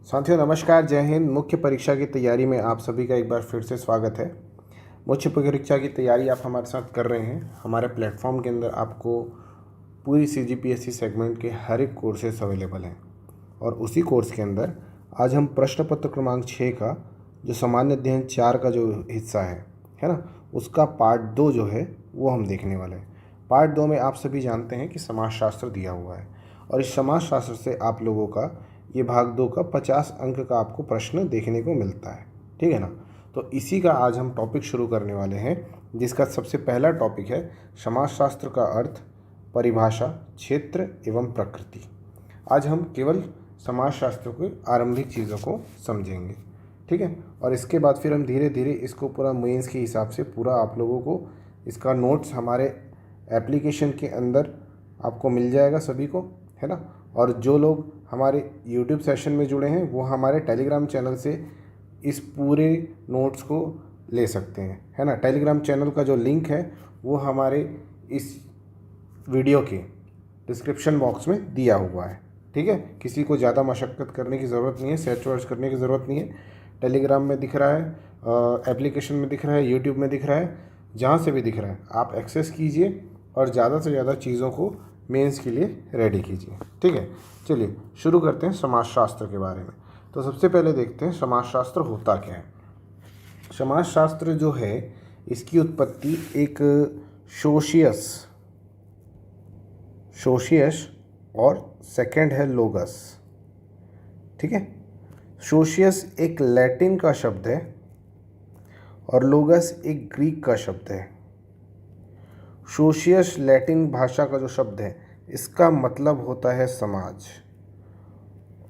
साथियों नमस्कार, जय हिंद। मुख्य परीक्षा की तैयारी में आप सभी का एक बार फिर से स्वागत है। मुख्य परीक्षा की तैयारी आप हमारे साथ कर रहे हैं। हमारे प्लेटफॉर्म के अंदर आपको पूरी CGPSC सेगमेंट के हर एक कोर्सेस अवेलेबल हैं और उसी कोर्स के अंदर आज हम प्रश्न पत्र क्रमांक 6 का जो सामान्य अध्ययन 4 का जो हिस्सा है ना, उसका पार्ट 2 जो है वो हम देखने वाले हैं। पार्ट 2 में आप सभी जानते हैं कि समाजशास्त्र दिया हुआ है और इस समाजशास्त्र से आप लोगों का ये भाग 2 का 50 अंक का आपको प्रश्न देखने को मिलता है, ठीक है ना। तो इसी का आज हम टॉपिक शुरू करने वाले हैं, जिसका सबसे पहला टॉपिक है समाजशास्त्र का अर्थ, परिभाषा, क्षेत्र एवं प्रकृति। आज हम केवल समाजशास्त्र के आरंभिक चीज़ों को समझेंगे, ठीक है। और इसके बाद फिर हम धीरे धीरे इसको पूरा मेंस के हिसाब से पूरा आप लोगों को इसका नोट्स हमारे एप्लीकेशन के अंदर आपको मिल जाएगा सभी को, है ना। और जो लोग हमारे YouTube सेशन में जुड़े हैं वो हमारे टेलीग्राम चैनल से इस पूरे नोट्स को ले सकते हैं, है ना। टेलीग्राम चैनल का जो लिंक है वो हमारे इस वीडियो के डिस्क्रिप्शन बॉक्स में दिया हुआ है, ठीक है। किसी को ज़्यादा मशक्क़त करने की ज़रूरत नहीं है, सर्च वर्च करने की ज़रूरत नहीं है। टेलीग्राम में दिख रहा है, एप्लीकेशन में दिख रहा है, यूट्यूब में दिख रहा है, जहाँ से भी दिख रहा है आप एक्सेस कीजिए और ज़्यादा से ज़्यादा चीज़ों को मेंस के लिए रेडी कीजिए, ठीक है। चलिए शुरू करते हैं समाजशास्त्र के बारे में। तो सबसे पहले देखते हैं समाजशास्त्र होता क्या है। समाजशास्त्र जो है इसकी उत्पत्ति एक सोशियस और सेकंड है लोगस, ठीक है। सोशियस एक लैटिन का शब्द है और लोगस एक ग्रीक का शब्द है। सोशियस लैटिन भाषा का जो शब्द है इसका मतलब होता है समाज,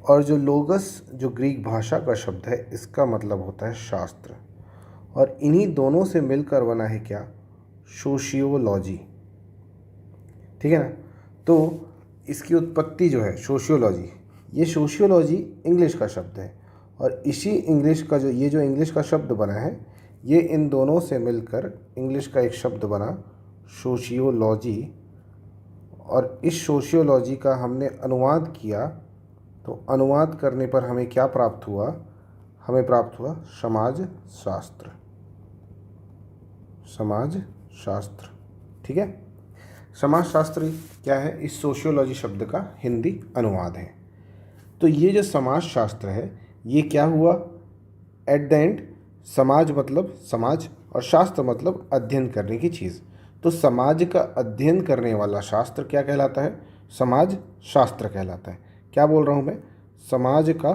और जो लोगस जो ग्रीक भाषा का शब्द है इसका मतलब होता है शास्त्र। और इन्हीं दोनों से मिलकर बना है क्या, सोशियोलॉजी, ठीक है ना। तो इसकी उत्पत्ति जो है सोशियोलॉजी, ये सोशियोलॉजी इंग्लिश का शब्द है और इसी इंग्लिश का जो इंग्लिश का शब्द बना है ये इन दोनों से मिलकर इंग्लिश का एक शब्द बना सोशियोलॉजी। और इस सोशियोलॉजी का हमने अनुवाद किया तो अनुवाद करने पर हमें क्या प्राप्त हुआ, हमें प्राप्त हुआ समाजशास्त्र, ठीक है। समाजशास्त्र क्या है, इस सोशियोलॉजी शब्द का हिंदी अनुवाद है। तो ये जो समाजशास्त्र है ये क्या हुआ, एट द एंड समाज मतलब समाज और शास्त्र मतलब अध्ययन करने की चीज़। तो समाज का अध्ययन करने वाला शास्त्र क्या कहलाता है, समाज शास्त्र कहलाता है। क्या बोल रहा हूँ मैं, समाज का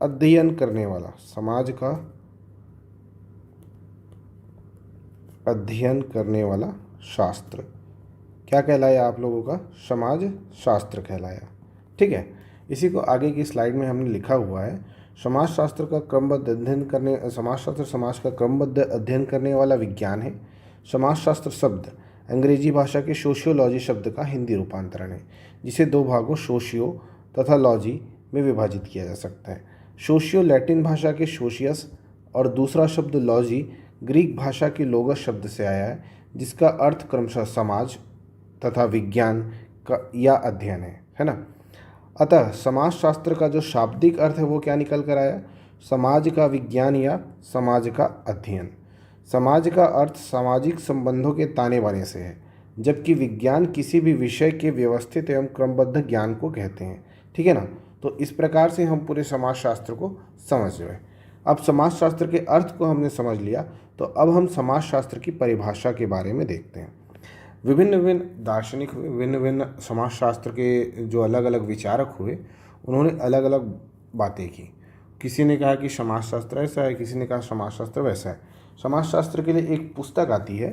अध्ययन करने वाला, समाज का अध्ययन करने वाला शास्त्र क्या कहलाया आप लोगों का, समाज शास्त्र कहलाया, ठीक है। इसी को आगे की स्लाइड में हमने लिखा हुआ है, समाजशास्त्र का क्रमबद्ध अध्ययन करने, समाजशास्त्र समाज का क्रमबद्ध अध्ययन करने वाला विज्ञान है। समाजशास्त्र शब्द अंग्रेजी भाषा के सोशियोलॉजी शब्द का हिंदी रूपांतरण है, जिसे दो भागों सोशियो तथा लॉजी में विभाजित किया जा सकता है। सोशियो लैटिन भाषा के सोशियस और दूसरा शब्द लॉजी ग्रीक भाषा के लोगस शब्द से आया है, जिसका अर्थ क्रमशः समाज तथा विज्ञान का या अध्ययन है ना। अतः समाजशास्त्र का जो शाब्दिक अर्थ है वो क्या निकल कर आया, समाज का विज्ञान या समाज का अध्ययन। समाज का अर्थ सामाजिक संबंधों के ताने बाने से है, जबकि विज्ञान किसी भी विषय के व्यवस्थित एवं क्रमबद्ध ज्ञान को कहते हैं, ठीक है ना। तो इस प्रकार से हम पूरे समाजशास्त्र को समझ रहे। अब समाजशास्त्र के अर्थ को हमने समझ लिया, तो अब हम समाजशास्त्र की परिभाषा के बारे में देखते हैं। विभिन्न विभिन्न दार्शनिक हुए, विभिन्न विभिन्न समाजशास्त्र के जो अलग अलग विचारक हुए, उन्होंने अलग अलग बातें की। किसी ने कहा कि समाजशास्त्र ऐसा है, किसी ने कहा समाजशास्त्र वैसा है। समाजशास्त्र के लिए एक पुस्तक आती है,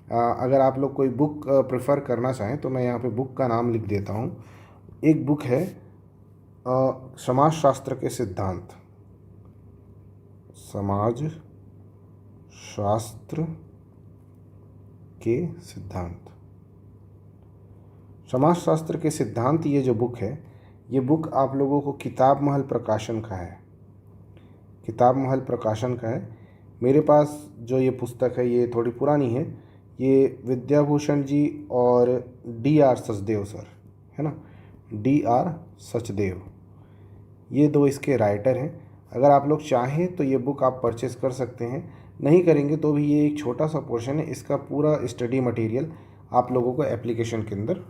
अगर आप लोग कोई बुक प्रेफर करना चाहें तो मैं यहाँ पे बुक का नाम लिख देता हूँ। एक बुक है समाजशास्त्र के सिद्धांत, समाजशास्त्र के सिद्धांत, समाजशास्त्र के सिद्धांत, ये जो बुक है ये बुक आप लोगों को किताब महल प्रकाशन का है, किताब महल प्रकाशन का है। मेरे पास जो ये पुस्तक है ये थोड़ी पुरानी है, ये विद्याभूषण जी और D.R. सचदेव सर, है ना, D.R. सचदेव, ये 2 इसके राइटर हैं। अगर आप लोग चाहें तो ये बुक आप परचेज़ कर सकते हैं, नहीं करेंगे तो भी ये एक छोटा सा पोर्शन है, इसका पूरा स्टडी मटेरियल आप लोगों को एप्लीकेशन के अंदर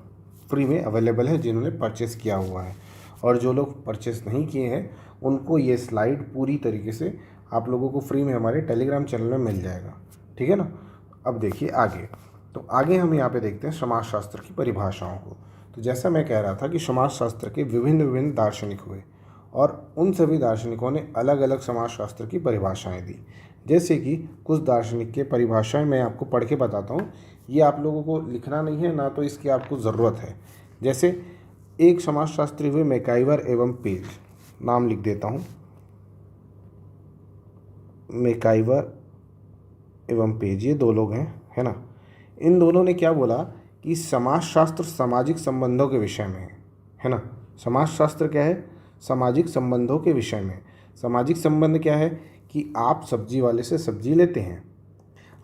फ्री में अवेलेबल है जिन्होंने परचेज़ किया हुआ है। और जो लोग परचेज़ नहीं किए हैं उनको ये स्लाइड पूरी तरीके से आप लोगों को फ्री में हमारे टेलीग्राम चैनल में मिल जाएगा, ठीक है ना। अब देखिए आगे, तो आगे हम यहाँ पे देखते हैं समाजशास्त्र की परिभाषाओं को। तो जैसा मैं कह रहा था कि समाजशास्त्र के विभिन्न विभिन्न दार्शनिक हुए और उन सभी दार्शनिकों ने अलग अलग समाजशास्त्र की परिभाषाएं दी। जैसे कि कुछ दार्शनिक के परिभाषाएं मैं आपको पढ़ के बताता हूँ, ये आप लोगों को लिखना नहीं है, ना तो इसकी आपको ज़रूरत है। जैसे एक समाजशास्त्री हुए मैकाइवर एवं पेज, नाम लिख देता हूँ, मैकाइवर एवं पेज, ये 2 लोग हैं, है ना। इन दोनों ने क्या बोला कि समाजशास्त्र सामाजिक संबंधों के विषय में है ना। समाजशास्त्र क्या है? सामाजिक संबंधों के विषय में। सामाजिक संबंध क्या है कि आप सब्जी वाले से सब्जी लेते हैं,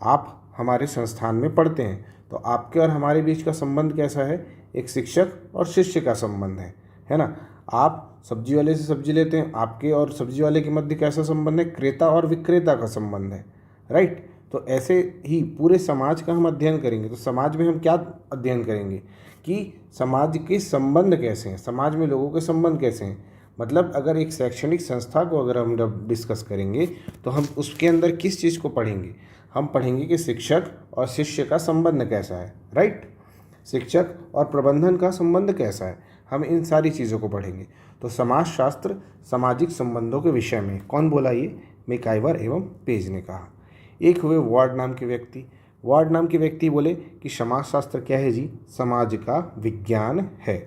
आप हमारे संस्थान में पढ़ते हैं, तो आपके और हमारे बीच का संबंध कैसा है? एक शिक्षक और शिष्य का संबंध है ना। आप सब्जी वाले से सब्जी लेते हैं, आपके और सब्जी वाले के मध्य कैसा संबंध है? क्रेता और विक्रेता का संबंध है, राइट। तो ऐसे ही पूरे समाज का हम अध्ययन करेंगे। तो समाज में हम क्या अध्ययन करेंगे कि समाज के संबंध कैसे हैं, समाज में लोगों के संबंध कैसे हैं। मतलब अगर एक शैक्षणिक संस्था को अगर हम जब डिस्कस करेंगे तो हम उसके अंदर किस चीज़ को पढ़ेंगे? हम पढ़ेंगे कि शिक्षक और शिष्य का संबंध कैसा है, राइट। शिक्षक और प्रबंधन का संबंध कैसा है, हम इन सारी चीज़ों को पढ़ेंगे। तो समाजशास्त्र सामाजिक संबंधों के विषय में। कौन बोला? ये मैकाइवर एवं पेज ने कहा। एक हुए वार्ड नाम के व्यक्ति। वार्ड नाम के व्यक्ति बोले कि समाजशास्त्र क्या है जी? समाज का विज्ञान है,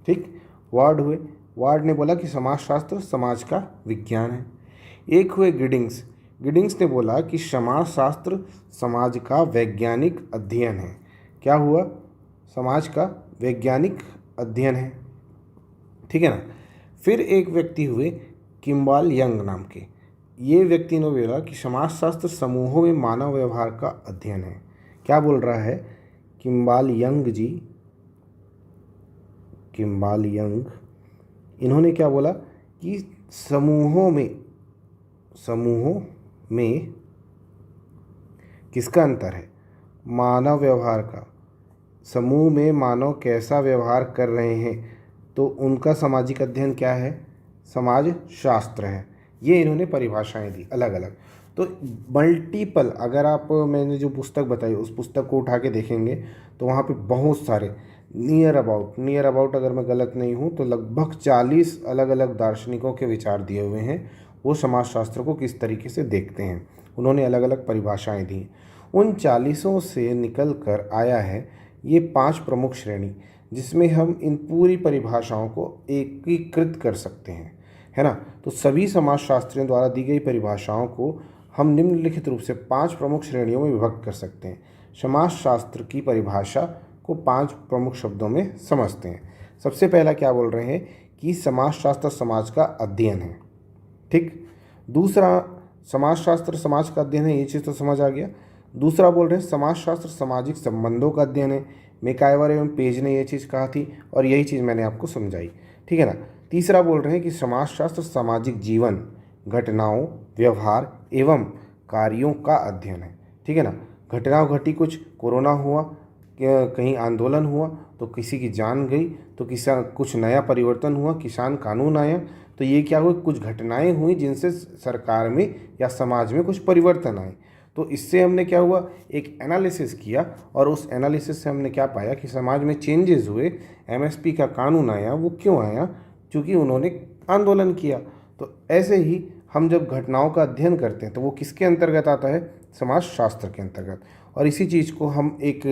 ठीक। वार्ड हुए, वार्ड ने बोला कि समाजशास्त्र समाज का विज्ञान है। एक हुए गिडिंग्स। गिडिंग्स ने बोला कि समाजशास्त्र समाज का वैज्ञानिक अध्ययन है। क्या हुआ? समाज का वैज्ञानिक अध्ययन है, ठीक है ना। फिर एक व्यक्ति हुए किम्बाल यंग नाम के। ये व्यक्ति ने बोला कि समाजशास्त्र समूहों में मानव व्यवहार का अध्ययन है। क्या बोल रहा है किम्बाल यंग जी? किम्बाल यंग, इन्होंने क्या बोला कि समूहों में किसका अंतर है? मानव व्यवहार का। समूह में मानव कैसा व्यवहार कर रहे हैं, तो उनका सामाजिक अध्ययन क्या है? समाज शास्त्र है। ये इन्होंने परिभाषाएं दी अलग अलग। तो मल्टीपल, अगर आप मैंने जो पुस्तक बताई उस पुस्तक को उठा के देखेंगे तो वहाँ पे बहुत सारे नियर अबाउट अगर मैं गलत नहीं हूँ तो लगभग 40 अलग अलग दार्शनिकों के विचार दिए हुए हैं। वो समाजशास्त्र को किस तरीके से देखते हैं, उन्होंने अलग अलग परिभाषाएं दी। उन 40 से निकल कर आया है ये 5 प्रमुख श्रेणी, जिसमें हम इन पूरी परिभाषाओं को एकीकृत कर सकते हैं, है ना। तो सभी समाजशास्त्रियों द्वारा दी गई परिभाषाओं को हम निम्नलिखित रूप से 5 प्रमुख श्रेणियों में विभक्त कर सकते हैं। समाजशास्त्र की परिभाषा को 5 प्रमुख शब्दों में समझते हैं। सबसे पहला क्या बोल रहे हैं कि समाजशास्त्र समाज का अध्ययन है, ठीक। दूसरा, समाजशास्त्र समाज का अध्ययन है, ये चीज़ तो समझ आ गया। दूसरा बोल रहे हैं समाजशास्त्र सामाजिक संबंधों का अध्ययन है। मैकाइवर एवं पेज ने ये चीज़ कहा थी और यही चीज़ मैंने आपको समझाई, ठीक है ना। तीसरा बोल रहे हैं कि समाजशास्त्र सामाजिक जीवन, घटनाओं, व्यवहार एवं कार्यों का अध्ययन है, ठीक है ना। घटना घटी, कुछ कोरोना हुआ, कहीं आंदोलन हुआ तो किसी की जान गई, तो किसान कुछ नया परिवर्तन हुआ, किसान कानून आया, तो ये क्या हुआ? कुछ घटनाएं हुई जिनसे सरकार में या समाज में कुछ परिवर्तन आए। तो इससे हमने क्या हुआ? एक एनालिसिस किया और उस एनालिसिस से हमने क्या पाया कि समाज में चेंजेस हुए। एमएसपी का कानून आया, वो क्यों आया? क्योंकि उन्होंने आंदोलन किया। तो ऐसे ही हम जब घटनाओं का अध्ययन करते हैं तो वो किसके अंतर्गत आता है? समाजशास्त्र के अंतर्गत। और इसी चीज़ को हम एक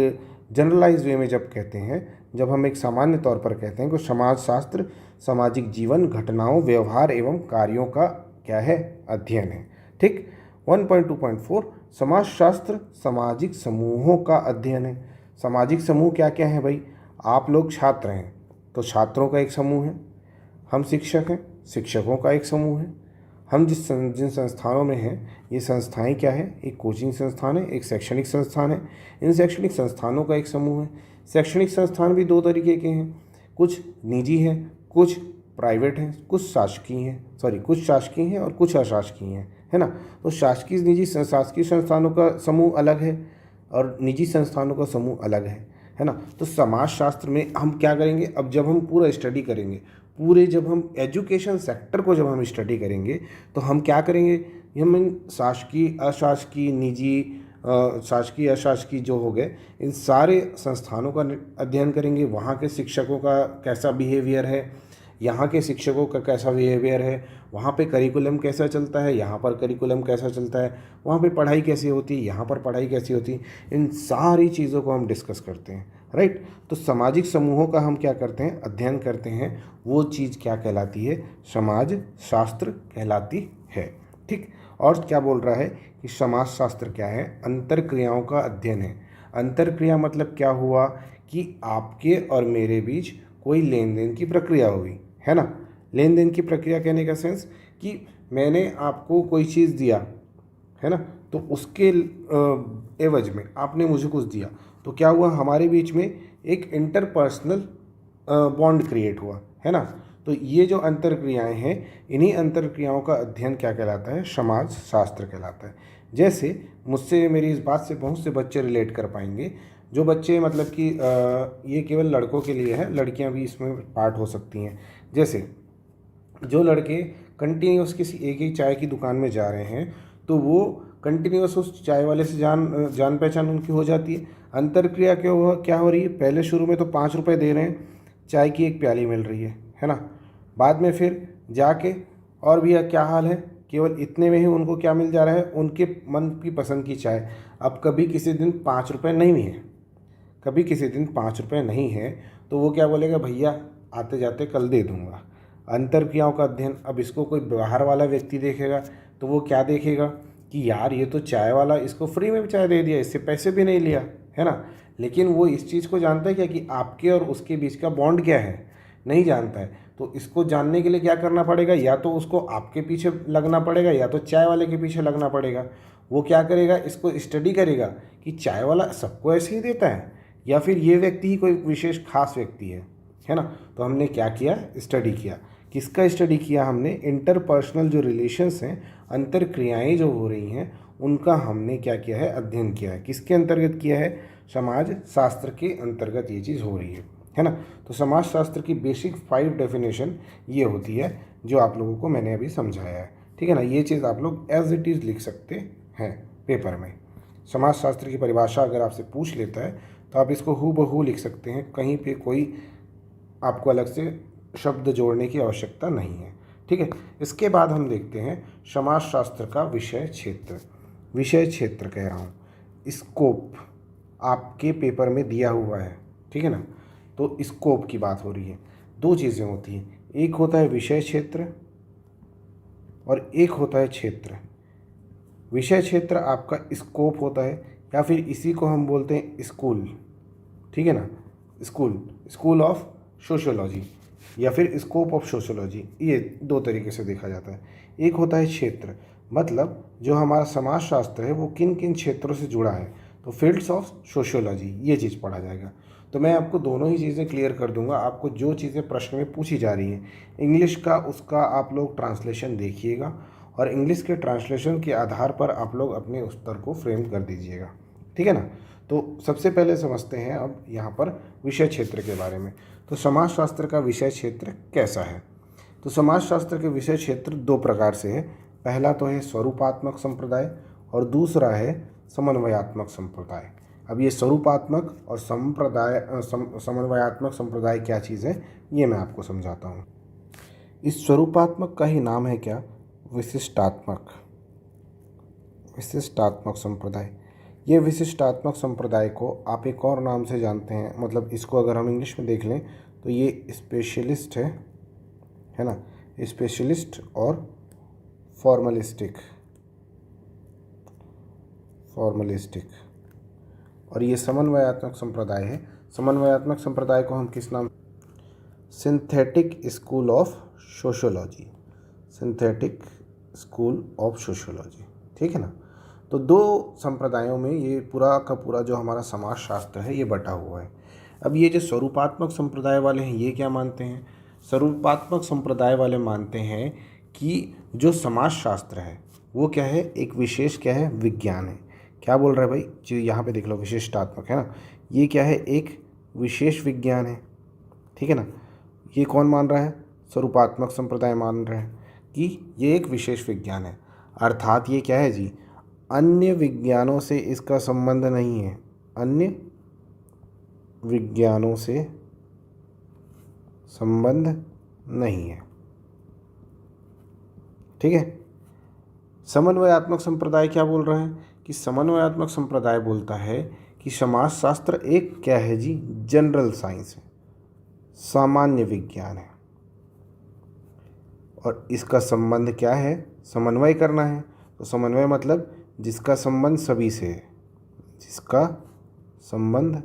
जनरलाइज वे में जब कहते हैं, जब हम एक सामान्य तौर पर कहते हैं कि समाजशास्त्र सामाजिक जीवन, घटनाओं, व्यवहार एवं कार्यों का क्या है? अध्ययन है, ठीक। 1.2.4 समाजशास्त्र सामाजिक समूहों का अध्ययन है। सामाजिक समूह क्या क्या है भाई? आप लोग छात्र हैं तो छात्रों का एक समूह है, हम शिक्षक हैं, शिक्षकों का एक समूह है, हम जिन संस्थानों में हैं ये संस्थाएं क्या है? एक कोचिंग संस्थान है, एक शैक्षणिक संस्थान है। इन शैक्षणिक संस्थानों का एक समूह है। शैक्षणिक संस्थान भी 2 तरीके के हैं, कुछ निजी हैं, कुछ प्राइवेट हैं, कुछ शासकीय हैं, कुछ शासकीय हैं और कुछ अशासकीय हैं, है ना। तो शासकीय संस्थानों का समूह अलग है और निजी संस्थानों का समूह अलग है ना। तो समाजशास्त्र में हम क्या करेंगे, अब जब हम पूरा स्टडी करेंगे, जब हम एजुकेशन सेक्टर को जब हम स्टडी करेंगे तो हम क्या करेंगे, हम इन शासकीय अशासकीय निजी शासकीय अशासकीय जो हो गए इन सारे संस्थानों का अध्ययन करेंगे। वहाँ के शिक्षकों का कैसा बिहेवियर है, यहाँ के शिक्षकों का कैसा बिहेवियर है, वहाँ पे करिकुलम कैसा चलता है, यहाँ पर करिकुलम कैसा चलता है, वहाँ पे पढ़ाई कैसी होती है, यहाँ पर पढ़ाई कैसी होती है, इन सारी चीज़ों को हम डिस्कस करते हैं, राइट। तो सामाजिक समूहों का हम क्या करते हैं, अध्ययन करते हैं। वो चीज़ क्या कहलाती है, समाज शास्त्र कहलाती है, ठीक। और क्या बोल रहा है कि समाज शास्त्र क्या है, अंतर क्रियाओं का अध्ययन है। अंतर क्रिया मतलब क्या हुआ कि आपके और मेरे बीच कोई लेन देन की प्रक्रिया हुई, है ना। लेन देन की प्रक्रिया कहने का सेंस कि मैंने आपको कोई चीज़ दिया, है ना, तो उसके एवज में आपने मुझे कुछ दिया, तो क्या हुआ, हमारे बीच में एक इंटरपर्सनल बॉन्ड क्रिएट हुआ, है ना। तो ये जो अंतर क्रियाएँ हैं, इन्हीं अंतर क्रियाओं का अध्ययन क्या कहलाता है, समाज शास्त्र कहलाता है। जैसे मुझसे मेरी इस बात से बहुत से बच्चे रिलेट कर पाएंगे, जो बच्चे मतलब कि ये केवल लड़कों के लिए है, लड़कियां भी इसमें पार्ट हो सकती हैं। जैसे जो लड़के कंटिन्यूस किसी एक ही चाय की दुकान में जा रहे हैं, तो वो कंटिन्यूस उस चाय वाले से जान पहचान उनकी हो जाती है। अंतर क्रिया क्या हो रही है, पहले शुरू में तो 5 रुपये दे रहे हैं, चाय की एक प्याली मिल रही है ना। बाद में फिर जाके और भी क्या हाल है, केवल इतने में ही उनको क्या मिल जा रहा है, उनके मन की पसंद की चाय। अब कभी किसी दिन 5 रुपये नहीं है, कभी किसी दिन 5 रुपये नहीं है, तो वो क्या बोलेगा, भैया आते जाते कल दे दूंगा। अंतर क्रियाओं का अध्ययन, अब इसको कोई बाहर वाला व्यक्ति देखेगा तो वो क्या देखेगा कि यार ये तो चाय वाला इसको फ्री में चाय दे दिया, इससे पैसे भी नहीं लिया, है ना। लेकिन वो इस चीज़ को जानता है क्या कि आपके और उसके बीच का बॉन्ड क्या है, नहीं जानता है। तो इसको जानने के लिए क्या करना पड़ेगा, या तो उसको आपके पीछे लगना पड़ेगा या तो चाय वाले के पीछे लगना पड़ेगा। वो क्या करेगा, इसको स्टडी करेगा कि चाय वाला सबको ऐसे ही देता है या फिर ये व्यक्ति ही कोई विशेष खास व्यक्ति है ना। तो हमने क्या किया, स्टडी किया। किसका स्टडी किया हमने, इंटरपर्सनल जो रिलेशंस हैं, अंतर क्रियाएँ जो हो रही हैं, उनका हमने क्या किया है, अध्ययन किया है। किसके अंतर्गत किया है, समाज शास्त्र के अंतर्गत ये चीज़ हो रही है ना। तो समाज शास्त्र की बेसिक 5 डेफिनेशन ये होती है जो आप लोगों को मैंने अभी समझाया है, ठीक है ना। ये चीज़ आप लोग एज इट इज़ लिख सकते हैं पेपर में। समाज शास्त्र की परिभाषा अगर आपसे पूछ लेता है तो आप इसको हूबहू लिख सकते हैं, कहीं पे कोई आपको अलग से शब्द जोड़ने की आवश्यकता नहीं है, ठीक है। इसके बाद हम देखते हैं समाज शास्त्र का विषय क्षेत्र कह रहा हूँ, स्कोप आपके पेपर में दिया हुआ है, ठीक है ना। तो स्कोप की बात हो रही है, 2 चीज़ें होती हैं, एक होता है विषय क्षेत्र और एक होता है क्षेत्र। विषय क्षेत्र आपका स्कोप होता है, या फिर इसी को हम बोलते हैं स्कूल, ठीक है ना। स्कूल ऑफ सोशियोलॉजी या फिर स्कोप ऑफ सोशियोलॉजी, ये 2 तरीके से देखा जाता है। एक होता है क्षेत्र, मतलब जो हमारा समाज शास्त्र है वो किन किन क्षेत्रों से जुड़ा है, तो फील्ड्स ऑफ सोशियोलॉजी ये चीज़ पढ़ा जाएगा। तो मैं आपको दोनों ही चीज़ें क्लियर कर दूंगा। आपको जो चीज़ें प्रश्न में पूछी जा रही हैं इंग्लिश का, उसका आप लोग ट्रांसलेशन देखिएगा और इंग्लिश के ट्रांसलेशन के आधार पर आप लोग अपने उत्तर को फ्रेम कर दीजिएगा, ठीक है ना। तो सबसे पहले समझते हैं अब यहाँ पर विषय क्षेत्र के बारे में। तो समाज शास्त्र का विषय क्षेत्र कैसा है, तो समाज शास्त्र के विषय क्षेत्र 2 प्रकार से है। पहला तो है स्वरूपात्मक संप्रदाय और दूसरा है समन्वयात्मक संप्रदाय। अब ये स्वरूपात्मक और समन्वयात्मक संप्रदाय क्या चीज़ है ये मैं आपको समझाता हूँ। इस स्वरूपात्मक का ही नाम है क्या, विशिष्टात्मक संप्रदाय। ये विशिष्टात्मक संप्रदाय को आप एक और नाम से जानते हैं, मतलब इसको अगर हम इंग्लिश में देख लें तो ये स्पेशलिस्ट है ना, स्पेशलिस्ट और फॉर्मलिस्टिक। और ये समन्वयात्मक संप्रदाय है। समन्वयात्मक संप्रदाय को हम किस नाम, सिंथेटिक स्कूल ऑफ सोशियोलॉजी, ठीक है ना। तो 2 संप्रदायों में ये पूरा का पूरा जो हमारा समाज शास्त्र है ये बटा हुआ है। अब ये जो स्वरूपात्मक संप्रदाय वाले हैं ये क्या मानते हैं, स्वरूपात्मक संप्रदाय वाले मानते हैं कि जो समाजशास्त्र है वो क्या है, एक विशेष क्या है, विज्ञान है। क्या बोल रहा है भाई जी, यहाँ पे देख लो, विशिष्टात्मक है ना, ये क्या है, एक विशेष विज्ञान है। ठीक है ना, ये कौन मान रहा है, स्वरूपात्मक संप्रदाय मान रहा है कि ये एक विशेष विज्ञान है। अर्थात ये क्या है जी, अन्य विज्ञानों से इसका संबंध नहीं है, अन्य विज्ञानों से संबंध नहीं है। ठीक है। समन्वयात्मक संप्रदाय क्या बोल रहा है कि समन्वयात्मक संप्रदाय बोलता है कि समाजशास्त्र एक क्या है जी, जनरल साइंस है, सामान्य विज्ञान है, और इसका संबंध क्या है, समन्वय करना है। तो समन्वय मतलब जिसका संबंध सभी से है, जिसका संबंध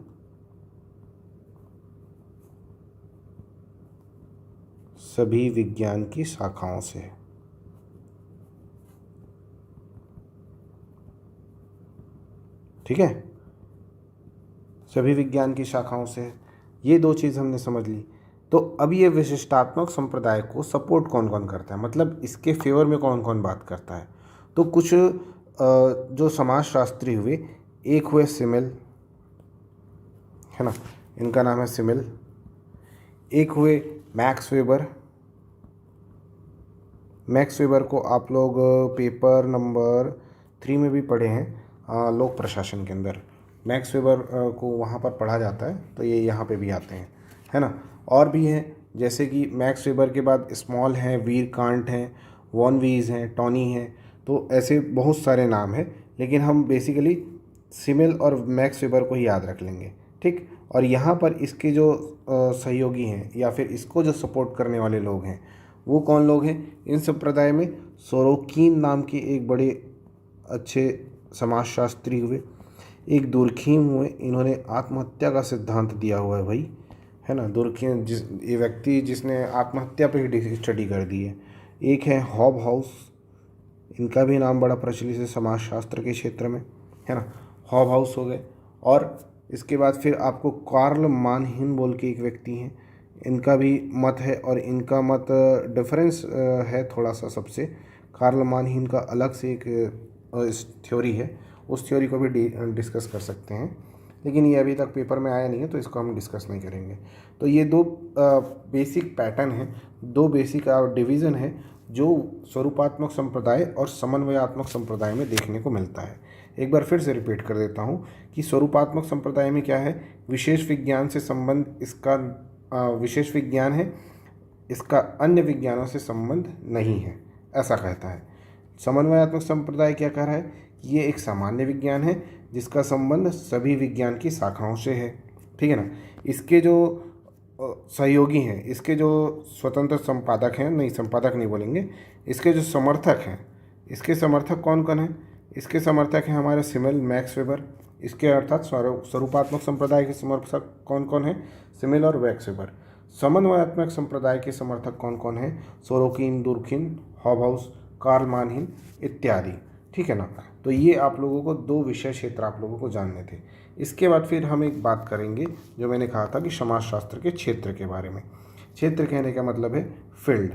सभी विज्ञान की शाखाओं से है। ठीक है, सभी विज्ञान की शाखाओं से है। ये दो चीज़ हमने समझ ली। तो अब ये विशिष्टात्मक संप्रदाय को सपोर्ट कौन कौन करता है, मतलब इसके फेवर में कौन कौन बात करता है। तो कुछ जो समाजशास्त्री हुए, एक हुए सिमेल, है ना, इनका नाम है सिमेल। एक हुए मैक्स वेबर। मैक्स वेबर को आप लोग पेपर नंबर 3 में भी पढ़े हैं, लोक प्रशासन के अंदर मैक्स वेबर को वहाँ पर पढ़ा जाता है, तो ये यहाँ पे भी आते हैं, है ना। और भी हैं, जैसे कि मैक्स वेबर के बाद स्मॉल हैं, वीरकांट हैं, वॉन वीज हैं, टॉनी हैं, तो ऐसे बहुत सारे नाम हैं, लेकिन हम बेसिकली सिमेल और मैक्स वेबर को ही याद रख लेंगे। ठीक। और यहाँ पर इसके जो सहयोगी हैं या फिर इसको जो सपोर्ट करने वाले लोग हैं, वो कौन लोग हैं इन संप्रदाय में। सोरोकिन नाम के एक बड़े अच्छे समाजशास्त्री हुए, एक दुर्खीम हुए, इन्होंने आत्महत्या का सिद्धांत दिया हुआ है भाई, है ना। दुर्खीम ये व्यक्ति जिसने आत्महत्या पर ही स्टडी कर दी है। एक है हॉब हाउस, इनका भी नाम बड़ा प्रचलित है समाजशास्त्र के क्षेत्र में, है ना। हॉब हाउस हो गए। और इसके बाद फिर आपको कार्ल मानहीन बोल के एक व्यक्ति हैं, इनका भी मत है, और इनका मत डिफरेंस है थोड़ा सा सबसे। कार्ल मानहीन का अलग से एक थ्योरी है, उस थ्योरी को भी डिस्कस कर सकते हैं, लेकिन ये अभी तक पेपर में आया नहीं है, तो इसको हम डिस्कस नहीं करेंगे। तो ये दो बेसिक पैटर्न हैं, दो बेसिक डिवीज़न है जो स्वरूपात्मक संप्रदाय और समन्वयात्मक संप्रदाय में देखने को मिलता है। एक बार फिर से रिपीट कर देता हूँ कि स्वरूपात्मक संप्रदाय में क्या है, विशेष विज्ञान से संबंध, इसका विशेष विज्ञान है, इसका अन्य विज्ञानों से संबंध नहीं है, ऐसा कहता है। समन्वयात्मक संप्रदाय क्या कह रहा है कि ये एक सामान्य विज्ञान है जिसका संबंध सभी विज्ञान की शाखाओं से है। ठीक है ना। इसके जो सहयोगी हैं, इसके जो स्वतंत्र संपादक हैं, नहीं संपादक नहीं बोलेंगे, इसके जो समर्थक हैं, इसके समर्थक कौन कौन हैं, इसके समर्थक हैं हमारे सिमेल, मैक्स वेबर। इसके अर्थात स्वरूपात्मक संप्रदाय के समर्थक कौन कौन हैं, सिमेल और मैक्स वेबर। समन्वयात्मक संप्रदाय के समर्थक कौन कौन हैं, Sorokin, Durkheim, Hobhouse, Karl Mannheim इत्यादि। ठीक है ना। तो ये आप लोगों को दो विषय क्षेत्र आप लोगों को जानने थे। इसके बाद फिर हम एक बात करेंगे जो मैंने कहा था कि समाजशास्त्र के क्षेत्र के बारे में। क्षेत्र कहने का मतलब है फील्ड।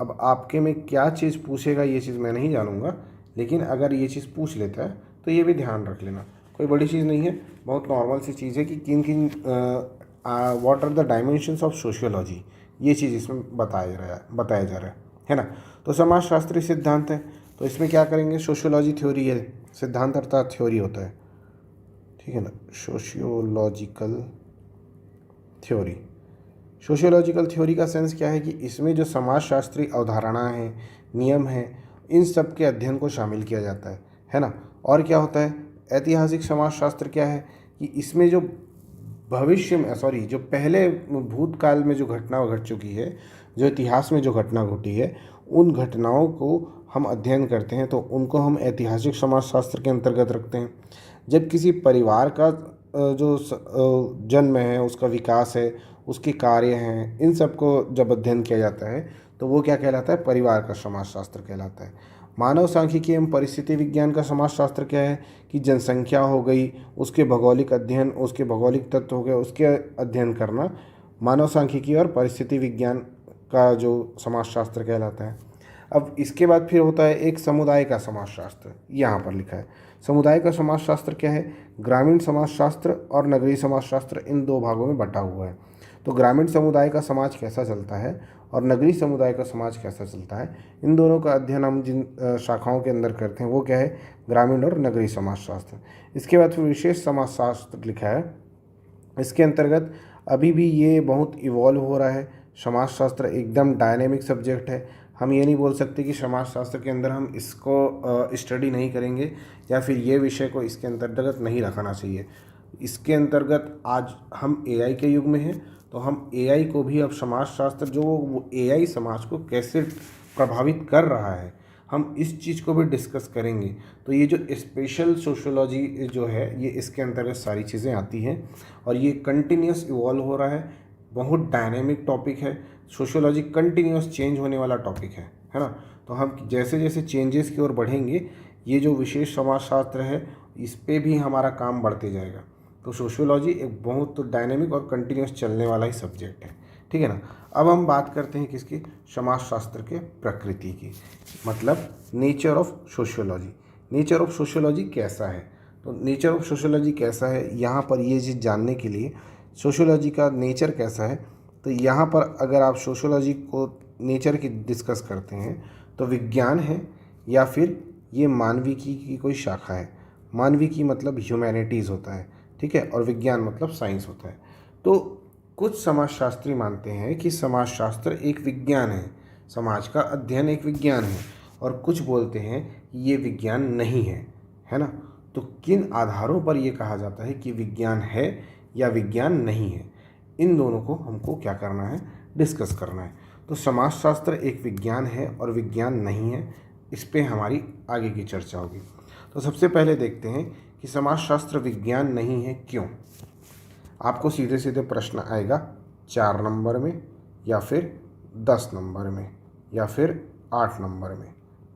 अब आपके में क्या चीज़ पूछेगा ये चीज़ मैं नहीं जानूंगा, लेकिन अगर ये चीज़ पूछ लेता है तो ये भी ध्यान रख लेना, कोई बड़ी चीज़ नहीं है, बहुत नॉर्मल सी चीज़ है कि किन किन what are the dimensions of sociology, ये चीज़ इसमें बताया जा रहा है ना। तो समाजशास्त्री सिद्धांत है, तो इसमें क्या करेंगे, सोशियोलॉजी थ्योरी है, सिद्धांत अर्थात थ्योरी होता है, ठीक है ना। सोशियोलॉजिकल थ्योरी, सोशियोलॉजिकल थ्योरी का सेंस क्या है कि इसमें जो समाजशास्त्री अवधारणा है, नियम है, इन सब के अध्ययन को शामिल किया जाता है ना। और क्या होता है, ऐतिहासिक समाजशास्त्र क्या है कि इसमें जो भविष्य में जो पहले भूतकाल में जो घटना घट चुकी है, जो इतिहास में जो घटना घटी है, उन घटनाओं को हम अध्ययन करते हैं, तो उनको हम ऐतिहासिक समाजशास्त्र के अंतर्गत रखते हैं। जब किसी परिवार का जो जन्म है, उसका विकास है, उसके कार्य हैं, इन सब को जब अध्ययन किया जाता है तो वो क्या कहलाता है, परिवार का समाजशास्त्र कहलाता है। मानव सांख्यिकी एवं परिस्थिति विज्ञान का समाजशास्त्र क्या है कि जनसंख्या हो गई, उसके भौगोलिक अध्ययन, उसके भौगोलिक तत्व हो गए, उसके अध्ययन करना मानव सांख्यिकी और परिस्थिति विज्ञान का जो समाजशास्त्र कहलाता है। अब इसके बाद फिर होता है एक समुदाय का समाजशास्त्र, यहाँ पर लिखा है। समुदाय का समाजशास्त्र क्या है? ग्रामीण समाजशास्त्र और नगरीय समाजशास्त्र, इन दो भागों में बटा हुआ है। तो ग्रामीण समुदाय का समाज कैसा चलता है और नगरीय समुदाय का समाज कैसा चलता है, इन दोनों का अध्ययन हम जिन शाखाओं के अंदर करते हैं वो क्या है? ग्रामीण और नगरीय समाजशास्त्र। इसके बाद फिर विशेष समाजशास्त्र लिखा है। इसके अंतर्गत अभी भी ये बहुत इवॉल्व हो रहा है। समाजशास्त्र एकदम डायनेमिक सब्जेक्ट है। हम ये नहीं बोल सकते कि समाजशास्त्र के अंदर हम इसको स्टडी नहीं करेंगे या फिर ये विषय को इसके अंतर्गत नहीं रखना चाहिए। इसके अंतर्गत आज हम एआई के युग में हैं, तो हम एआई को भी अब समाजशास्त्र, जो वो एआई समाज को कैसे प्रभावित कर रहा है, हम इस चीज़ को भी डिस्कस करेंगे। तो ये जो स्पेशल सोशियोलॉजी जो है, ये इसके अंतर्गत सारी चीज़ें आती हैं और ये कंटिन्यूस इवॉल्व हो रहा है। बहुत डायनेमिक टॉपिक है। सोशियोलॉजी कंटिन्यूस चेंज होने वाला टॉपिक है ना। तो हम जैसे जैसे चेंजेस की ओर बढ़ेंगे, ये जो विशेष समाजशास्त्र है इस पे भी हमारा काम बढ़ते जाएगा। तो सोशियोलॉजी एक बहुत डायनेमिक और कंटिन्यूस चलने वाला ही सब्जेक्ट है, ठीक है ना। अब हम बात करते हैं किसकी? समाजशास्त्र के प्रकृति की, मतलब nature of sociology. Nature of sociology कैसा है? तो नेचर ऑफ सोशियोलॉजी कैसा है, यहाँ पर ये चीज़ जानने के लिए सोशियोलॉजी का नेचर कैसा है, तो यहाँ पर अगर आप सोशियोलॉजी को नेचर की डिस्कस करते हैं तो विज्ञान है या फिर ये मानविकी की कोई शाखा है। मानविकी मतलब ह्यूमैनिटीज़ होता है, ठीक है, और विज्ञान मतलब साइंस होता है। तो कुछ समाजशास्त्री मानते हैं कि समाजशास्त्र एक विज्ञान है, समाज का अध्ययन एक विज्ञान है, और कुछ बोलते हैं कि ये विज्ञान नहीं है ना। तो किन आधारों पर ये कहा जाता है कि विज्ञान है या विज्ञान नहीं है, इन दोनों को हमको क्या करना है? डिस्कस करना है। तो समाजशास्त्र एक विज्ञान है और विज्ञान नहीं है, इस पे हमारी आगे की चर्चा होगी। तो सबसे पहले देखते हैं कि समाजशास्त्र विज्ञान नहीं है क्यों। आपको सीधे सीधे प्रश्न आएगा 4 नंबर में या फिर 10 नंबर में या फिर 8 नंबर में,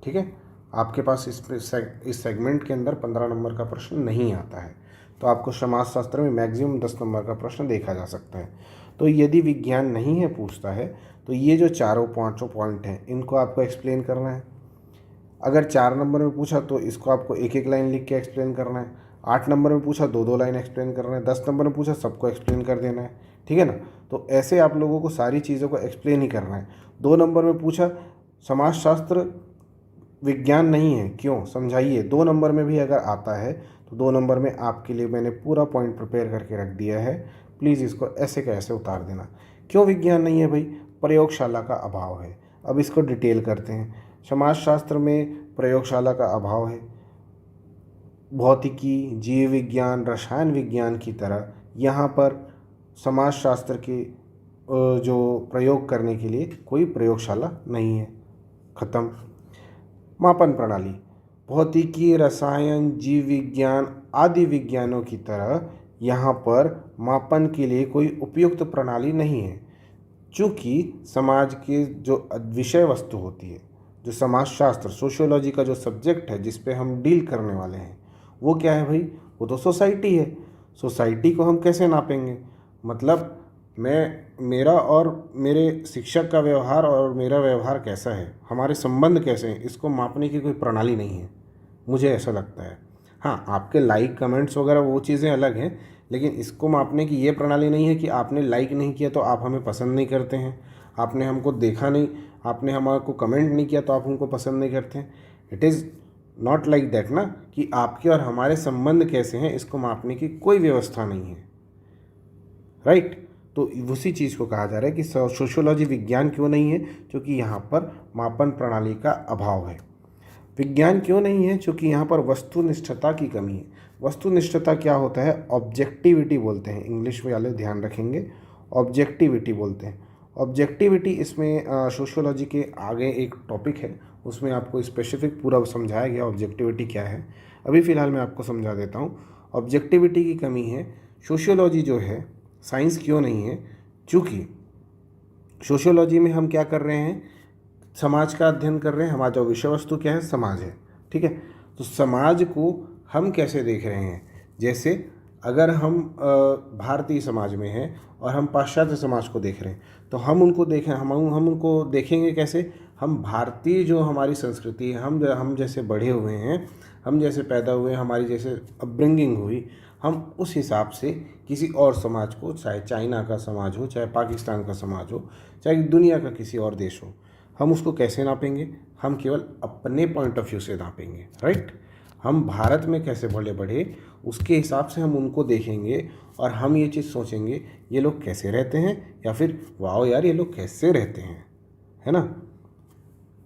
ठीक है। आपके पास इस सेगमेंट के अंदर 15 नंबर का प्रश्न नहीं आता है, तो आपको समाजशास्त्र में मैक्सिमम 10 नंबर का प्रश्न देखा जा सकता है। तो यदि विज्ञान नहीं है पूछता है, तो ये जो चारों पाँचों पॉइंट हैं इनको आपको एक्सप्लेन करना है। अगर 4 नंबर में पूछा तो इसको आपको एक एक लाइन लिख के एक्सप्लेन करना है। 8 नंबर में पूछा 2-2 लाइन एक्सप्लेन करना है। 10 नंबर में पूछा सबको एक्सप्लेन कर देना है, ठीक है ना। तो ऐसे आप लोगों को सारी चीज़ों को एक्सप्लेन ही करना है। 2 नंबर में पूछा समाजशास्त्र विज्ञान नहीं है क्यों, समझाइए। 2 नंबर में भी अगर आता है तो 2 नंबर में आपके लिए मैंने पूरा पॉइंट प्रिपेयर करके रख दिया है, प्लीज़ इसको ऐसे का ऐसे उतार देना। क्यों विज्ञान नहीं है भाई? प्रयोगशाला का अभाव है। अब इसको डिटेल करते हैं। समाजशास्त्र में प्रयोगशाला का अभाव है। भौतिकी, जीव विज्ञान, रसायन विज्ञान की तरह यहाँ पर समाजशास्त्र के जो प्रयोग करने के लिए कोई प्रयोगशाला नहीं है। ख़त्म। मापन प्रणाली, भौतिकी, रसायन, जीव विज्ञान आदि विज्ञानों की तरह यहाँ पर मापन के लिए कोई उपयुक्त प्रणाली नहीं है। चूँकि समाज के जो विषय वस्तु होती है, जो समाजशास्त्र सोशियोलॉजी का जो सब्जेक्ट है जिस पे हम डील करने वाले हैं, वो क्या है भाई? वो तो सोसाइटी है। सोसाइटी को हम कैसे नापेंगे? मतलब मेरा और मेरे शिक्षक का व्यवहार और मेरा व्यवहार कैसा है, हमारे संबंध कैसे हैं, इसको मापने की कोई प्रणाली नहीं है, मुझे ऐसा लगता है। हाँ, आपके लाइक कमेंट्स वगैरह वो चीज़ें अलग हैं, लेकिन इसको मापने की ये प्रणाली नहीं है कि आपने लाइक नहीं किया तो आप हमें पसंद नहीं करते हैं, आपने हमको देखा नहीं, आपने हमारे को कमेंट नहीं किया तो आप हमको पसंद नहीं करते हैं। It is not like that ना, कि आपके और हमारे संबंध कैसे हैं इसको मापने की कोई व्यवस्था नहीं है, राइट। तो उसी चीज़ को कहा जा रहा है कि सोशियोलॉजी विज्ञान क्यों नहीं है? क्योंकि यहाँ पर मापन प्रणाली का अभाव है। विज्ञान क्यों नहीं है? क्योंकि यहाँ पर वस्तुनिष्ठता की कमी है। वस्तुनिष्ठता क्या होता है? ऑब्जेक्टिविटी बोलते हैं, इंग्लिश में वाले ध्यान रखेंगे, ऑब्जेक्टिविटी बोलते हैं। ऑब्जेक्टिविटी इसमें सोशियोलॉजी के आगे एक टॉपिक है, उसमें आपको स्पेसिफिक पूरा समझाया गया ऑब्जेक्टिविटी क्या है। अभी फ़िलहाल मैं आपको समझा देता हूँ। ऑब्जेक्टिविटी की कमी है। सोशियोलॉजी जो है, साइंस क्यों नहीं है? क्योंकि सोशियोलॉजी में हम क्या कर रहे हैं? समाज का अध्ययन कर रहे हैं। हमारा जो विषय वस्तु क्या है? समाज है, ठीक है। तो समाज को हम कैसे देख रहे हैं? जैसे अगर हम भारतीय समाज में हैं और हम पाश्चात्य समाज को देख रहे हैं, तो हम उनको देखेंगे कैसे? हम भारतीय जो हमारी संस्कृति है, हम जैसे बढ़े हुए हैं, हम जैसे पैदा हुए, हमारी जैसे अपब्रिंगिंग हुई, हम उस हिसाब से किसी और समाज को, चाहे चाइना का समाज हो, चाहे पाकिस्तान का समाज हो, चाहे दुनिया का किसी और देश हो, हम उसको कैसे नापेंगे? हम केवल अपने पॉइंट ऑफ व्यू से नापेंगे, राइट? हम भारत में कैसे बढ़े उसके हिसाब से हम उनको देखेंगे और हम ये चीज़ सोचेंगे ये लोग कैसे रहते हैं, या फिर वाओ यार ये लोग कैसे रहते हैं, है ना?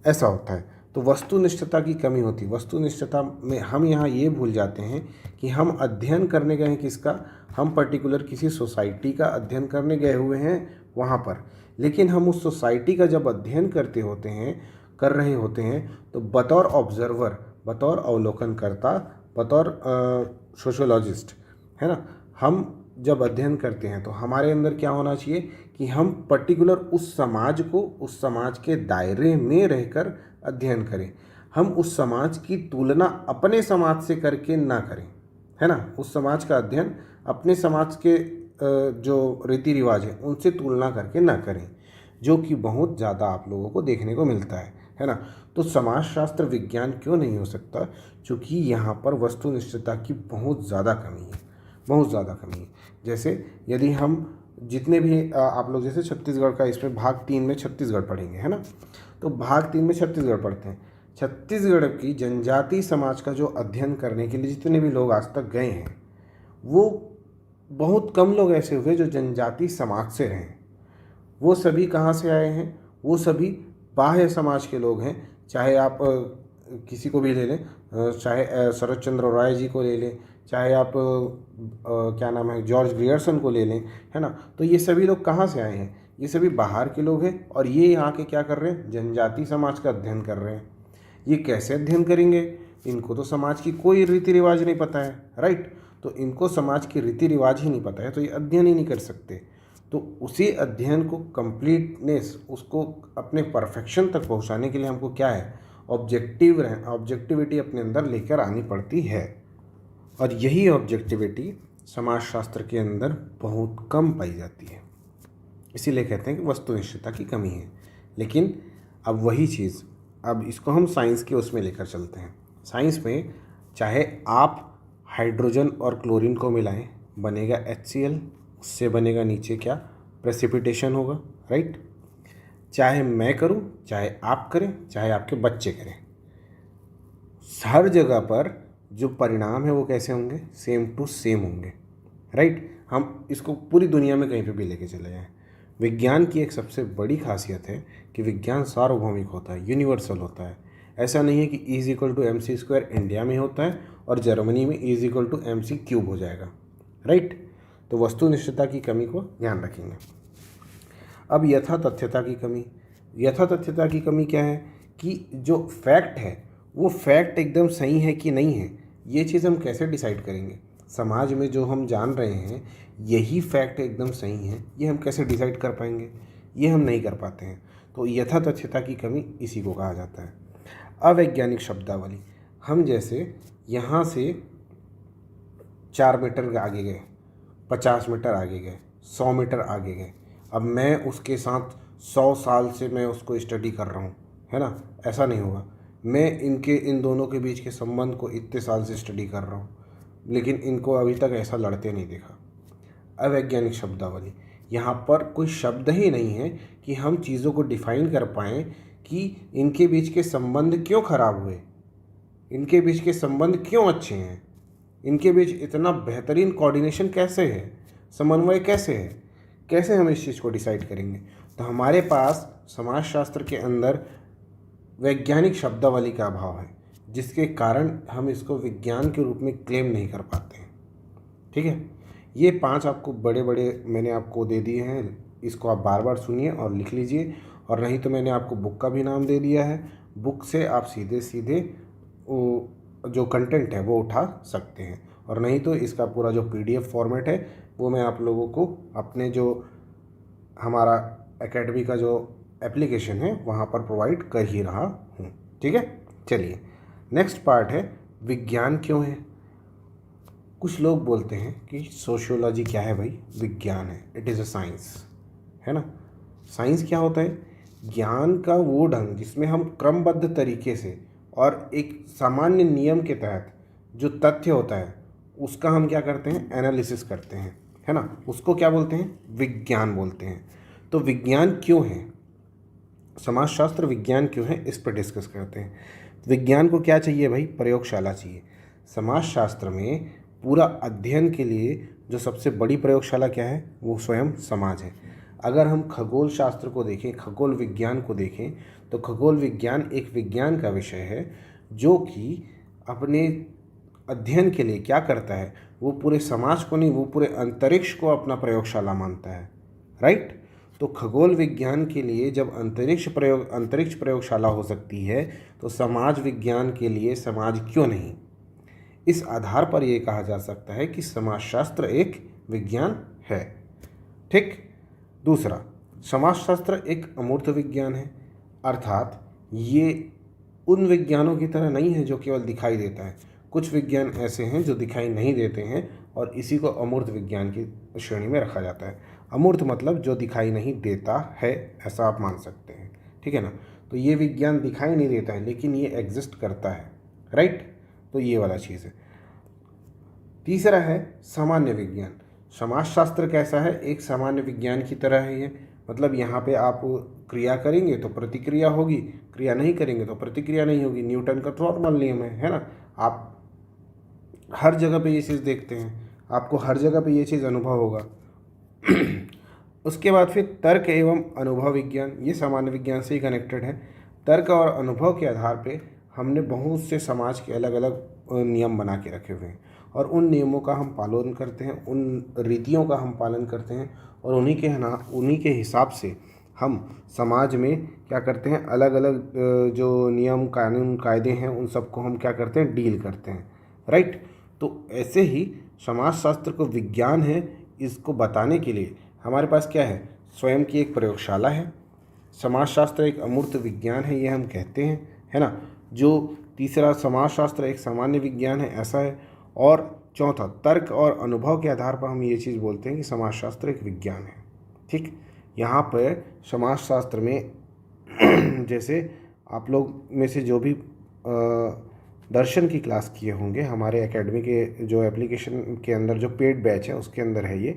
ऐसा होता है। तो वस्तुनिष्ठता की कमी होती है। वस्तुनिष्ठता में हम यहाँ ये भूल जाते हैं कि हम अध्ययन करने गए हैं किसका? हम पर्टिकुलर किसी सोसाइटी का अध्ययन करने गए हुए हैं वहाँ पर, लेकिन हम उस सोसाइटी का जब अध्ययन कर रहे होते हैं तो बतौर ऑब्जर्वर, बतौर अवलोकनकर्ता, बतौर सोशोलॉजिस्ट, है ना, हम जब अध्ययन करते हैं तो हमारे अंदर क्या होना चाहिए कि हम पर्टिकुलर उस समाज के दायरे में रहकर अध्ययन करें। हम उस समाज की तुलना अपने समाज से करके ना करें, है ना? उस समाज का अध्ययन अपने समाज के जो रीति रिवाज है उनसे तुलना करके ना करें, जो कि बहुत ज़्यादा आप लोगों को देखने को मिलता है ना? तो समाजशास्त्र विज्ञान क्यों नहीं हो सकता? क्योंकि यहाँ पर वस्तुनिष्ठता की बहुत ज़्यादा कमी है, बहुत ज़्यादा कमी है। जैसे यदि हम जितने भी आप लोग जैसे छत्तीसगढ़ का इसमें भाग 3 में छत्तीसगढ़ पढ़ेंगे, है ना? तो भाग 3 में छत्तीसगढ़ पढ़ते हैं। छत्तीसगढ़ की जनजाति समाज का जो अध्ययन करने के लिए जितने भी लोग आज तक गए हैं, वो बहुत कम लोग ऐसे हुए जो जनजाति समाज से रहे। वो सभी कहाँ से आए हैं? वो सभी बाह्य समाज के लोग हैं। चाहे आप किसी को भी ले लें, चाहे शरद चंद्र राय जी को ले लें, चाहे आप क्या नाम है, जॉर्ज ग्रियर्सन को ले लें, है ना? तो ये सभी लोग कहाँ से आए हैं? ये सभी बाहर के लोग हैं और ये यहाँ के क्या कर रहे हैं? जनजाति समाज का अध्ययन कर रहे हैं। ये कैसे अध्ययन करेंगे? इनको तो समाज की कोई रीति रिवाज नहीं पता है, राइट? तो इनको समाज के रीति रिवाज ही नहीं पता है, तो ये अध्ययन ही नहीं कर सकते। तो उसी अध्ययन को कंप्लीटनेस, उसको अपने परफेक्शन तक पहुंचाने के लिए हमको क्या है? ऑब्जेक्टिविटी अपने अंदर लेकर आनी पड़ती है। और यही ऑब्जेक्टिविटी समाजशास्त्र के अंदर बहुत कम पाई जाती है। इसीलिए कहते हैं कि वस्तुनिष्ठता की कमी है। लेकिन अब वही चीज़, अब इसको हम साइंस के उसमें लेकर चलते हैं। साइंस में चाहे आप हाइड्रोजन और क्लोरीन को मिलाएं, बनेगा HCl, उससे बनेगा नीचे क्या? प्रेसिपिटेशन होगा, राइट? चाहे मैं करूं, चाहे आप करें, चाहे आपके बच्चे करें, हर जगह पर जो परिणाम है वो कैसे होंगे? सेम टू सेम होंगे, राइट? हम इसको पूरी दुनिया में कहीं पे भी लेके चले जाएं। विज्ञान की एक सबसे बड़ी खासियत है कि विज्ञान सार्वभौमिक होता है, यूनिवर्सल होता है। ऐसा नहीं है कि E=mc² इंडिया में होता है और जर्मनी में E=mc³ हो जाएगा, राइट? तो वस्तुनिष्ठता की कमी को ध्यान रखेंगे। अब यथातथ्यता की कमी। यथातथ्यता की कमी क्या है? कि जो फैक्ट है वो फैक्ट एकदम सही है कि नहीं है, ये चीज़ हम कैसे डिसाइड करेंगे? समाज में जो हम जान रहे हैं यही फैक्ट एकदम सही है, ये हम कैसे डिसाइड कर पाएंगे? ये हम नहीं कर पाते हैं। तो यथातथ्यता की कमी इसी को कहा जाता है। अवैज्ञानिक शब्दावली। हम जैसे यहाँ से 4 मीटर आगे गए, 50 मीटर आगे गए, 100 मीटर आगे गए, अब मैं उसके साथ 100 साल से मैं उसको स्टडी कर रहा हूँ, है ना? ऐसा नहीं होगा। मैं इन दोनों के बीच के संबंध को इतने साल से स्टडी कर रहा हूँ, लेकिन इनको अभी तक ऐसा लड़ते नहीं देखा। अवैज्ञानिक शब्दावली। यहाँ पर कोई शब्द ही नहीं है कि हम चीज़ों को डिफाइन कर पाएँ कि इनके बीच के संबंध क्यों खराब हुए, इनके बीच के संबंध क्यों अच्छे हैं, इनके बीच इतना बेहतरीन कोऑर्डिनेशन कैसे है, समन्वय कैसे है, कैसे हम इस चीज़ को डिसाइड करेंगे? तो हमारे पास समाजशास्त्र के अंदर वैज्ञानिक शब्दावली का अभाव है, जिसके कारण हम इसको विज्ञान के रूप में क्लेम नहीं कर पाते हैं, ठीक है? ये 5 आपको बड़े बड़े मैंने आपको दे दिए हैं, इसको आप बार बार सुनिए और लिख लीजिए। और नहीं तो मैंने आपको बुक का भी नाम दे दिया है, बुक से आप सीधे जो कंटेंट है वो उठा सकते हैं। और नहीं तो इसका पूरा जो PDF फॉर्मेट है वो मैं आप लोगों को अपने जो हमारा एकेडमी का जो एप्लीकेशन है वहाँ पर प्रोवाइड कर ही रहा हूँ, ठीक है? चलिए नेक्स्ट पार्ट है विज्ञान क्यों है। कुछ लोग बोलते हैं कि सोशियोलॉजी क्या है भाई, विज्ञान है, इट इज़ अ साइंस, है ना। साइंस क्या होता है, ज्ञान का वो ढंग जिसमें हम क्रमबद्ध तरीके से और एक सामान्य नियम के तहत जो तथ्य होता है उसका हम क्या करते हैं, एनालिसिस करते हैं, है ना। उसको क्या बोलते हैं, विज्ञान बोलते हैं। तो विज्ञान क्यों है, समाजशास्त्र विज्ञान क्यों है, इस पर डिस्कस करते हैं। विज्ञान को क्या चाहिए भाई, प्रयोगशाला चाहिए। समाजशास्त्र में पूरा अध्ययन के लिए जो सबसे बड़ी प्रयोगशाला क्या है, वो स्वयं समाज है। अगर हम खगोल शास्त्र को देखें, खगोल विज्ञान को देखें, तो खगोल विज्ञान एक विज्ञान का विषय है जो कि अपने अध्ययन के लिए क्या करता है, वो पूरे समाज को नहीं, वो पूरे अंतरिक्ष को अपना प्रयोगशाला मानता है, राइट। तो खगोल विज्ञान के लिए जब अंतरिक्ष प्रयोगशाला हो सकती है, तो समाज विज्ञान के लिए समाज क्यों नहीं। इस आधार पर यह कहा जा सकता है कि समाजशास्त्र एक विज्ञान है, ठीक। दूसरा, समाजशास्त्र एक अमूर्त विज्ञान है, अर्थात ये उन विज्ञानों की तरह नहीं है जो केवल दिखाई देता है। कुछ विज्ञान ऐसे हैं जो दिखाई नहीं देते हैं और इसी को अमूर्त विज्ञान की श्रेणी में रखा जाता है। अमूर्त मतलब जो दिखाई नहीं देता है, ऐसा आप मान सकते हैं, ठीक है ना। तो ये विज्ञान दिखाई नहीं देता है लेकिन ये एग्जिस्ट करता है, राइट। तो ये वाला चीज़ है। तीसरा है सामान्य विज्ञान। समाजशास्त्र कैसा है, एक सामान्य विज्ञान की तरह है ये। मतलब यहाँ पे आप क्रिया करेंगे तो प्रतिक्रिया होगी, क्रिया नहीं करेंगे तो प्रतिक्रिया नहीं होगी। न्यूटन का नॉर्मल नियम है ना। आप हर जगह पे ये चीज़ देखते हैं, आपको हर जगह पे ये चीज़ अनुभव होगा। उसके बाद फिर तर्क एवं अनुभव विज्ञान, ये सामान्य विज्ञान से ही कनेक्टेड है। तर्क और अनुभव के आधार पे हमने बहुत से समाज के अलग अलग नियम बना के रखे हुए हैं और उन नियमों का हम पालन करते हैं, उन रीतियों का हम पालन करते हैं और उन्हीं के हिसाब से हम समाज में क्या करते हैं, अलग अलग जो नियम कानून कायदे हैं उन सबको हम क्या करते हैं, डील करते हैं, राइट। तो ऐसे ही समाजशास्त्र को विज्ञान है, इसको बताने के लिए हमारे पास क्या है, स्वयं की एक प्रयोगशाला है। समाजशास्त्र एक अमूर्त विज्ञान है, ये हम कहते हैं, है ना। जो तीसरा, समाजशास्त्र एक सामान्य विज्ञान है, ऐसा है। और चौथा, तर्क और अनुभव के आधार पर हम ये चीज़ बोलते हैं कि समाजशास्त्र एक विज्ञान है, ठीक। यहाँ पर समाजशास्त्र में जैसे आप लोग में से जो भी दर्शन की क्लास किए होंगे, हमारे एकेडमी के जो एप्लीकेशन के अंदर जो पेड बैच है उसके अंदर है, ये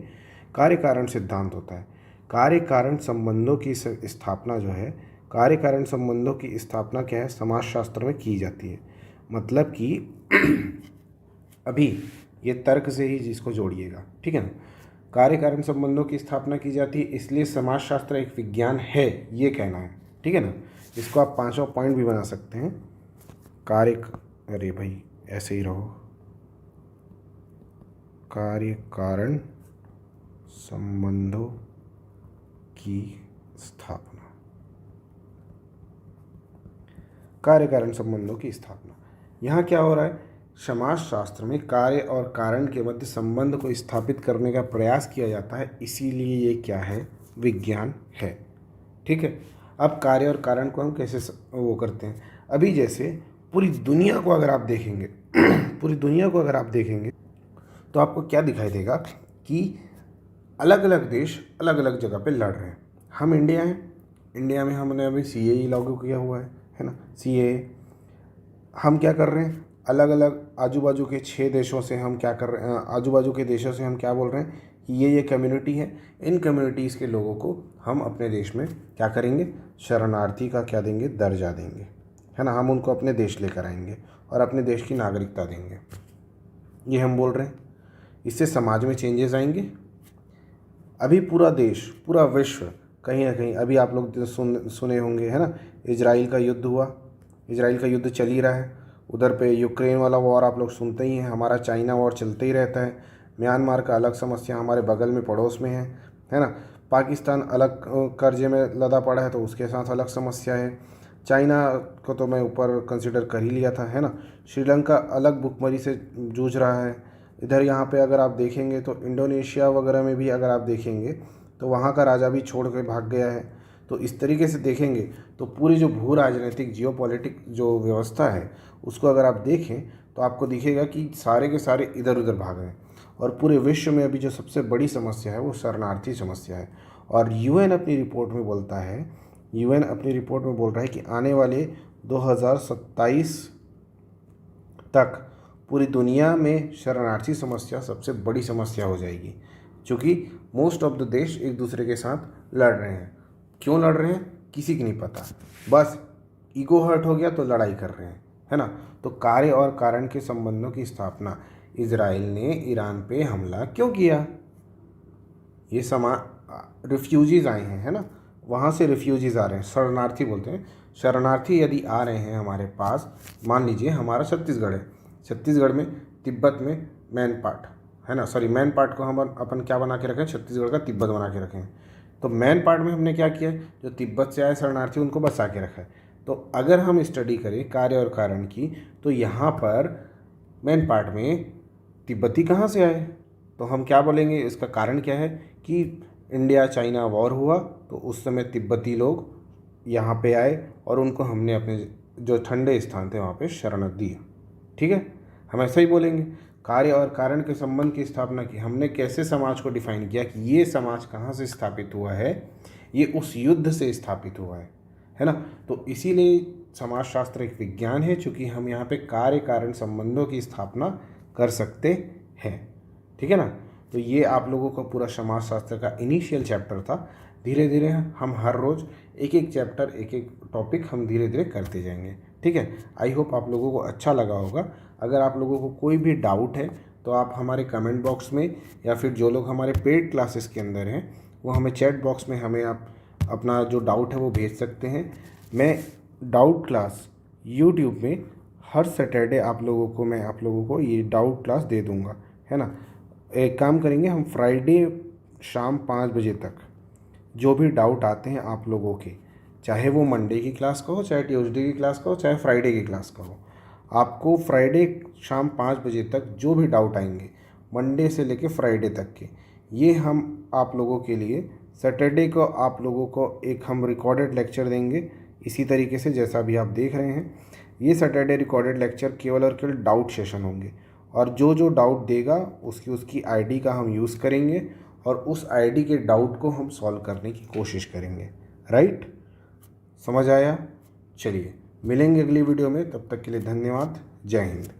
कार्य कारण सिद्धांत होता है। कार्य कारण संबंधों की स्थापना जो है, कार्य कारण संबंधों की स्थापना क्या है, समाजशास्त्र में की जाती है। मतलब कि अभी ये तर्क से ही जिसको जोड़िएगा, ठीक है ना। कार्य कारण संबंधों की स्थापना की जाती है, इसलिए समाजशास्त्र एक विज्ञान है, ये कहना है, ठीक है ना। इसको आप 5वां पॉइंट भी बना सकते हैं। अरे भाई ऐसे ही रहो, कार्य कारण संबंधों की स्थापना, कार्य कारण संबंधों की स्थापना। यहाँ क्या हो रहा है, समाजशास्त्र में कार्य और कारण के मध्य संबंध को स्थापित करने का प्रयास किया जाता है, इसीलिए ये क्या है, विज्ञान है, ठीक है। अब कार्य और कारण को हम कैसे वो करते हैं, अभी जैसे पूरी दुनिया को अगर आप देखेंगे पूरी दुनिया को अगर आप देखेंगे तो आपको क्या दिखाई देगा कि अलग अलग देश अलग अलग जगह पे लड़ रहे हैं। हम इंडिया हैं, इंडिया में हमने अभी CAA लागू किया हुआ है ना, CAA। हम क्या कर रहे हैं, अलग अलग आजू बाजू के 6 देशों से हम क्या कर रहे हैं, आजू बाजू के देशों से हम क्या बोल रहे हैं कि ये कम्युनिटी है, इन कम्युनिटीज़ के लोगों को हम अपने देश में क्या करेंगे, शरणार्थी का क्या देंगे, दर्जा देंगे, है ना। हम उनको अपने देश लेकर आएंगे और अपने देश की नागरिकता देंगे, ये हम बोल रहे हैं। इससे समाज में चेंजेस आएंगे। अभी पूरा देश, पूरा विश्व कहीं ना कहीं, अभी आप लोग सुने होंगे, है ना, इजराइल का युद्ध हुआ, इजराइल का युद्ध चल ही रहा है। उधर पे यूक्रेन वाला वॉर आप लोग सुनते ही हैं, हमारा चाइना वॉर चलते ही रहता है। म्यांमार का अलग समस्या हमारे बगल में पड़ोस में है ना। पाकिस्तान अलग कर्जे में लदा पड़ा है तो उसके साथ अलग समस्या है। चाइना को तो मैं ऊपर कंसिडर कर ही लिया था, है ना। श्रीलंका अलग भुखमरी से जूझ रहा है। इधर यहाँ पे अगर आप देखेंगे तो इंडोनेशिया वगैरह में भी अगर आप देखेंगे तो वहाँ का राजा भी छोड़ के भाग गया है। तो इस तरीके से देखेंगे तो पूरी जो भू राजनीतिक जियोपॉलिटिक जो व्यवस्था है उसको अगर आप देखें तो आपको दिखेगा कि सारे के सारे इधर उधर भाग रहे हैं। और पूरे विश्व में अभी जो सबसे बड़ी समस्या है वो शरणार्थी समस्या है। और यूएन अपनी रिपोर्ट में बोलता है, यूएन अपनी रिपोर्ट में बोल रहा है कि आने वाले 2027 तक पूरी दुनिया में शरणार्थी समस्या सबसे बड़ी समस्या हो जाएगी, क्योंकि मोस्ट ऑफ द देश एक दूसरे के साथ लड़ रहे हैं। क्यों लड़ रहे हैं किसी की नहीं पता, बस ईगो हर्ट हो गया तो लड़ाई कर रहे हैं, है ना। तो कार्य और कारण के संबंधों की स्थापना, इजराइल ने ईरान पे हमला क्यों किया? ये रिफ्यूजीज़ आए हैं, है ना, वहाँ से रिफ्यूजीज़ आ रहे हैं, शरणार्थी बोलते हैं। शरणार्थी यदि आ रहे हैं हमारे पास, मान लीजिए हमारा छत्तीसगढ़ है, छत्तीसगढ़ में तिब्बत में मैन पार्ट है ना, सॉरी मैन पार्ट को हम अपन क्या बना के रखें, छत्तीसगढ़ का तिब्बत बना के रखें। तो मैन पार्ट में हमने क्या किया, जो तिब्बत से आए शरणार्थी उनको बसा के रखा है। तो अगर हम स्टडी करें कार्य और कारण की, तो यहाँ पर मैन पार्ट में तिब्बती कहाँ से आए, तो हम क्या बोलेंगे, इसका कारण क्या है कि इंडिया चाइना वॉर हुआ तो उस समय तिब्बती लोग यहाँ पे आए और उनको हमने अपने जो ठंडे स्थान थे वहाँ पे शरण दी। ठीक है, हम ऐसा ही बोलेंगे। कार्य और कारण के संबंध की स्थापना की, हमने कैसे समाज को डिफाइन किया कि ये समाज कहाँ से स्थापित हुआ है, ये उस युद्ध से स्थापित हुआ है ना। तो इसीलिए समाजशास्त्र एक विज्ञान है, चूँकि हम यहाँ पे कार्य कारण संबंधों की स्थापना कर सकते हैं। ठीक है ना। तो ये आप लोगों का पूरा समाजशास्त्र का इनिशियल चैप्टर था। धीरे धीरे हम हर रोज़ एक एक चैप्टर, एक एक टॉपिक हम धीरे धीरे करते जाएंगे। ठीक है, आई होप आप लोगों को अच्छा लगा होगा। अगर आप लोगों को कोई भी डाउट है तो आप हमारे कमेंट बॉक्स में, या फिर जो लोग हमारे पेड क्लासेस के अंदर हैं वो हमें चैट बॉक्स में हमें आप अपना जो डाउट है वो भेज सकते हैं। मैं डाउट क्लास यूट्यूब में हर सैटरडे आप लोगों को ये डाउट क्लास दे दूँगा, है ना। एक काम करेंगे, हम फ्राइडे शाम 5 बजे तक जो भी डाउट आते हैं आप लोगों के, चाहे वो मंडे की क्लास का हो, चाहे ट्यूसडे की क्लास का हो, चाहे फ्राइडे की क्लास का हो, आपको फ्राइडे शाम 5 बजे तक जो भी डाउट आएंगे मंडे से लेके फ्राइडे तक के, ये हम आप लोगों के लिए सैटरडे को आप लोगों को एक हम रिकॉर्डेड लेक्चर देंगे। इसी तरीके से जैसा भी आप देख रहे हैं, ये सैटरडे रिकॉर्डेड लेक्चर केवल और केवल डाउट सेशन होंगे। और जो जो डाउट देगा उसकी आईडी का हम यूज़ करेंगे और उस आईडी के डाउट को हम सॉल्व करने की कोशिश करेंगे। राइट, समझ आया? चलिए मिलेंगे अगली वीडियो में, तब तक के लिए धन्यवाद। जय हिंद।